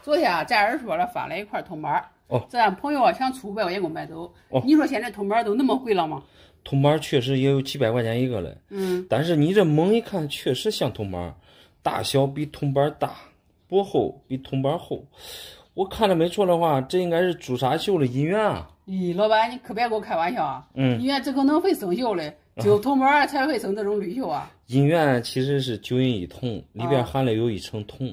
昨天啊，咱儿说了发了一块铜板，咱朋友想出500块钱给我买走。你说现在铜板都那么贵了吗？铜板确实也有几百块钱一个了。但是你这猛一看，确实像铜板，大小比铜板大，薄厚比铜板厚。我看着没错的话，这应该是朱砂绣的银元啊。咦，老板，你可别给我开玩笑啊！银元这可能会生锈的，只有铜板才会生这种绿锈啊。银元其实是9银1铜，里边含了有一层铜。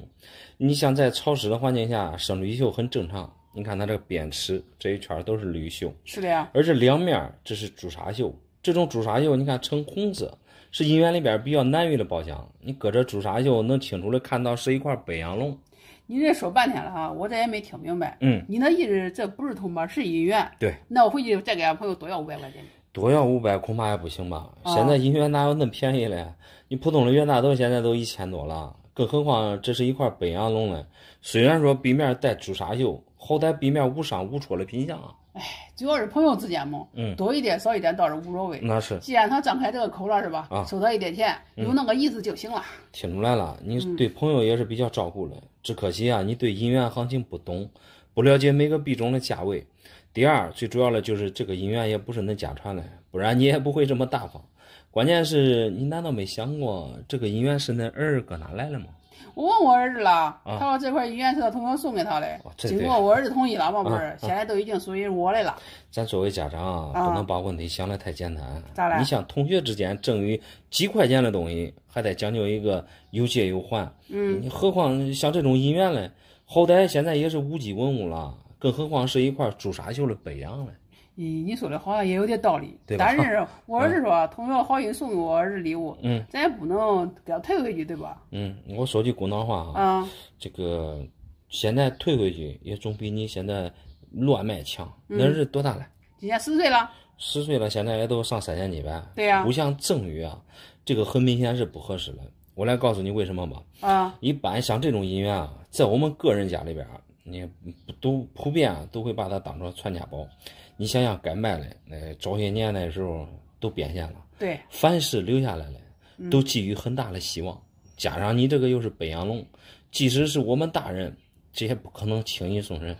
你像在潮湿的环境下生绿锈很正常。你看它这个边齿这一圈都是绿锈，是的呀。而这两面这是朱砂绣，这种朱砂绣你看呈红色，是银元里边比较难遇的宝箱。你搁这朱砂绣能清楚的看到是一块北洋龙。你这说半天了哈，我这也没听明白。你那意思这不是铜板是银元？对。那我回去再给俺朋友多要500块钱。多要500恐怕也不行吧？现在银元哪有那么便宜嘞？你普通的元大豆现在都1000多了，更何况这是一块北洋龙了。虽然说壁面带朱砂绣，好歹壁面无伤无戳的品相啊。主要是朋友之间嘛，多一点少一点倒是无所谓。那是，既然他张开这个口了是吧？收他一点钱，有那个意思就行了。听出来了，你对朋友也是比较照顾的。只可惜啊，你对银元行情不懂，不了解每个币种的价位。第二，最主要的就是这个银元也不是恁家传的，不然你也不会这么大方。关键是你难道没想过这个银元是恁儿搁哪来的吗？我问我儿子了，他说这块银元是他同学送给他的，经过我儿子同意了嘛，不是，现在都已经属于我的了。咱作为家长不能把问题想得太简单。咋了？你像同学之间赠予几块钱的东西，还得讲究一个有借有还。你何况像这种银元嘞，好歹现在也是无机文物了，更何况是一块朱砂绣的北洋嘞。你说的好像也有点道理，对吧？但是我儿子说，同学好心送给我儿子礼物，咱也不能给他退回去，对吧？我说句公道话啊，这个现在退回去也总比你现在乱卖强。那儿子多大了？今年10岁了。10岁了，现在也都上3年级呗。对呀。不像赠与啊，这个很明显是不合适的。我来告诉你为什么吧。一般像这种银元啊，在我们个人家里边，你都普遍都会把它当成传家宝。你想想该卖的，早些年那时候都变现了。对，凡是留下来的，都寄予很大的希望。加上你这个又是北洋龙，即使是我们大人，这也不可能轻易送人。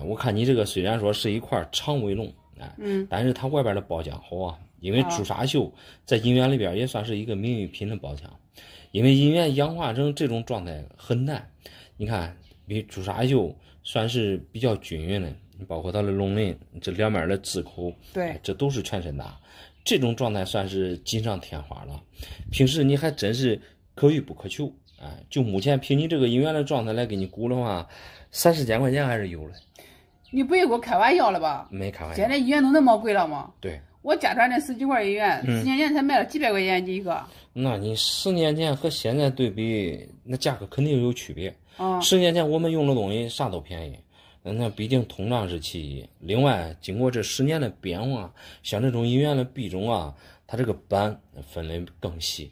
我看你这个虽然说是一块长尾龙，但是它外边的包浆好啊，因为朱砂绣在银元里边也算是一个名誉品的包浆。因为银元氧化成这种状态很难，你看比朱砂绣算是比较均匀的。包括它的龙鳞，这两面的字口，对，这都是全身大，这种状态算是锦上添花了。平时你还真是可遇不可求，就目前凭你这个银元的状态来给你估的话，30千块钱还是有的。你不会给我开玩笑了吧？没开玩笑。现在银元都那么贵了吗？对，我家传那10几块银元，10年前才卖了几百块钱一个。那你10年前和现在对比，那价格肯定有区别。10年前我们用的东西啥都便宜。那毕竟通胀是其一，另外经过这10年的变化，像这种银元的币种啊，它这个版分类更细，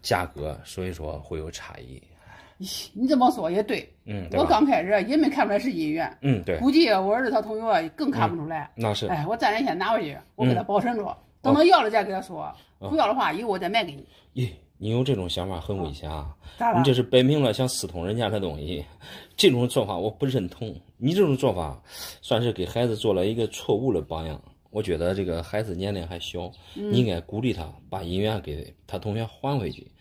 价格所以说会有差异。你这么说也对，我刚开始也没看出来是银元，对，估计我儿子他同学更看不出来。那是，我暂时先拿回去，我给他保存着，等他要了再给他说，不要的话以后我再卖给你。你有这种想法很危险啊！你这是摆明了想私通人家的东西，这种做法我不认同。你这种做法算是给孩子做了一个错误的榜样。我觉得这个孩子年龄还小，你应该鼓励他把银元给他同学还回去。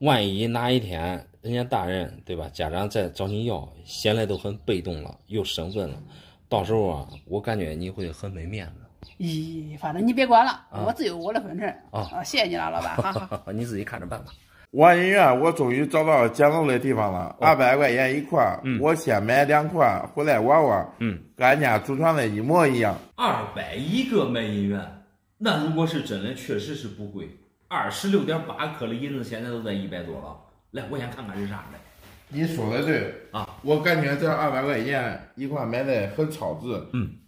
万一哪一天人家大人对吧，家长再找你要，现在都很被动了，有身份了，到时候啊，我感觉你会很没面子。反正你别管了，我自有我的分寸。谢谢你了，老板。你自己看着办吧。玩银元，我终于找到捡漏的地方了，200块钱一块，我先买2块回来玩玩，跟俺家祖传的一模一样。200一个卖银元，那如果是真的，确实是不贵。26.8克的银子现在都在100多了。来，我先看看是啥的。你说的对我感觉这200块钱一块买的很超值，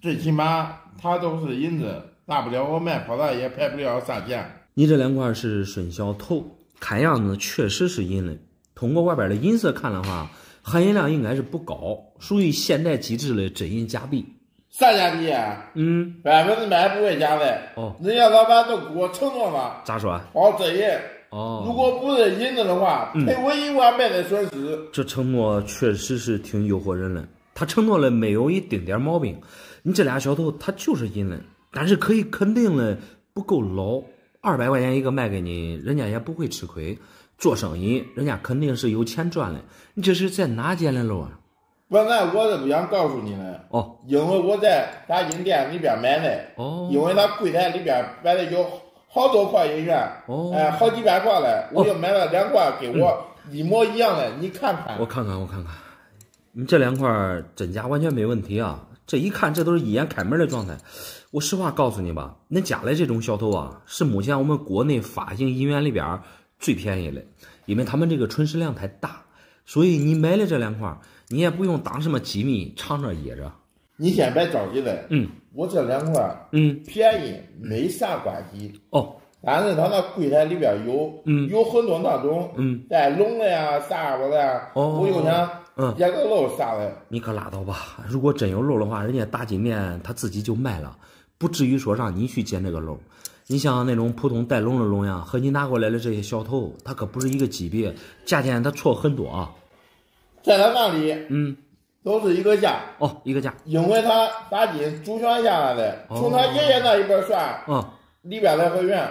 最起码它都是银子，大不了我卖跑了也赔不了啥钱。你这2块是顺小头，看样子确实是银的。通过外边的银色看的话，含银量应该是不高，属于现代机制的真银假币。啥假币啊？100%不会假的。人家老板都给我承诺了。咋说？好，这也哦，如果不是银子的话，赔我1万卖的损失。这承诺确实是挺诱惑人了。他承诺了没有一丁点毛病。你这俩小头他就是银了，但是可以肯定了不够老。200块钱一个卖给你，人家也不会吃亏。做生意，人家肯定是有钱赚的。你这是在哪捡的漏啊？本来我是不想告诉你的哦，因为我在打印店里边买的哦，因为他柜台里边摆的有好多块银元，哦，好几百块的，我就买了2块给我一模一样的，你看看。我看看，你这2块真假完全没问题啊！这一看，这都是一眼开门的状态。我实话告诉你吧，恁家的这种小头啊，是目前我们国内发行银元里边最便宜的，因为他们这个存世量太大，所以你买了这2块，你也不用当什么机密藏着掖着。你先别着急了，我这2块，便宜没啥关系哦。但是他那柜台里边有很多那种带龙的呀啥的呀，我又想捡个漏啥的。你可拉倒吧！如果真有漏的话，人家大金店他自己就卖了，不至于说让你去捡这个漏。你像那种普通带龙的龙呀，和你拿过来的这些小头，它可不是一个级别，价钱它错很多啊。在他那里，都是一个价哦，一个价，因为他打金祖传下来的，从他爷爷那一辈算，里边的会员，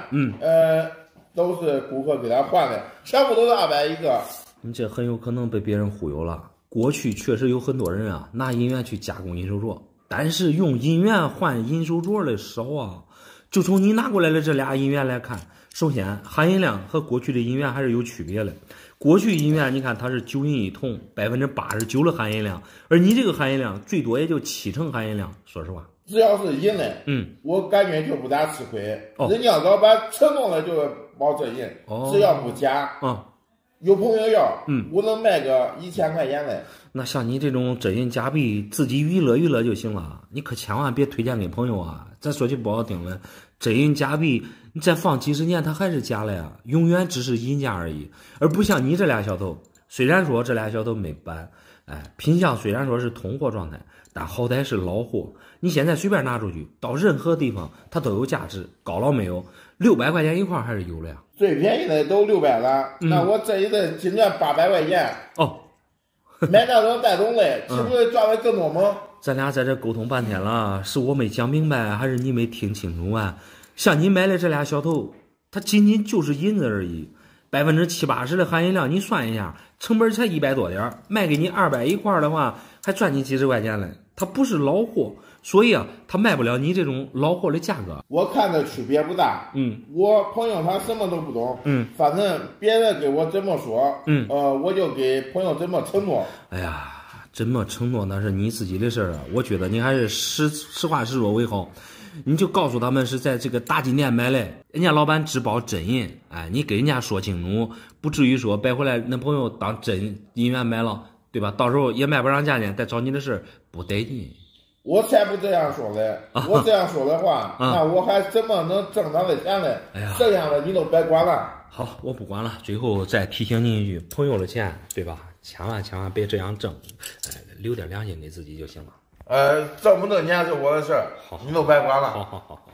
都是顾客给他换的，全部都是200一个。你这很有可能被别人忽悠了。过去确实有很多人啊，拿银元去加工银手镯，但是用银元换银手镯的少啊。就从你拿过来的这俩银元来看，首先含银量和过去的银元还是有区别的。过去银元你看它是9银1铜，89%的含银量，而你这个含银量最多也就70%含银量。说实话，只要是银的，我感觉就不大吃亏。人家老板承诺了就是保真银，只要不假。有朋友要，我能卖个1000块钱的。那像你这种真银假币，自己娱乐娱乐就行了，你可千万别推荐给朋友啊！咱说句不好听的，真银假币你再放几十年，它还是假的呀，永远只是银价而已，而不像你这俩小头。虽然说这俩小头没搬，品相虽然说是通货状态，但好歹是老货。你现在随便拿出去，到任何地方它都有价值，高了没有？600块钱一块还是有的呀。最便宜的都600了，那我这一次今年800块钱买那种带动的，是不是赚的更多吗？咱俩在这沟通半天了，是我没讲明白，还是你没听清楚啊？像你买的这俩小头，它仅仅就是银子而已，70%、80%的含银量，你算一下，成本才100多点，卖给你200一块的话，还赚你几十块钱嘞。它不是老货，所以啊，它卖不了你这种老货的价格。我看的区别不大，我朋友他什么都不懂，反正别人给我怎么说，我就给朋友怎么承诺。哎呀，怎么承诺那是你自己的事儿啊，我觉得你还是实话实说为好。你就告诉他们是在这个大金店买的，人家老板只包真银，你给人家说清楚，不至于说摆回来那朋友当真银元买了，对吧？到时候也卖不上价钱，再找你的事不得劲。我才不这样说的，我这样说的话，那我还怎么能挣他的钱呢？这样的你都别管了。好，我不管了。最后再提醒你一句，朋友的钱，对吧？千万别这样挣，留点良心给自己就行了。挣不挣钱是我的事儿，你都别管了。好。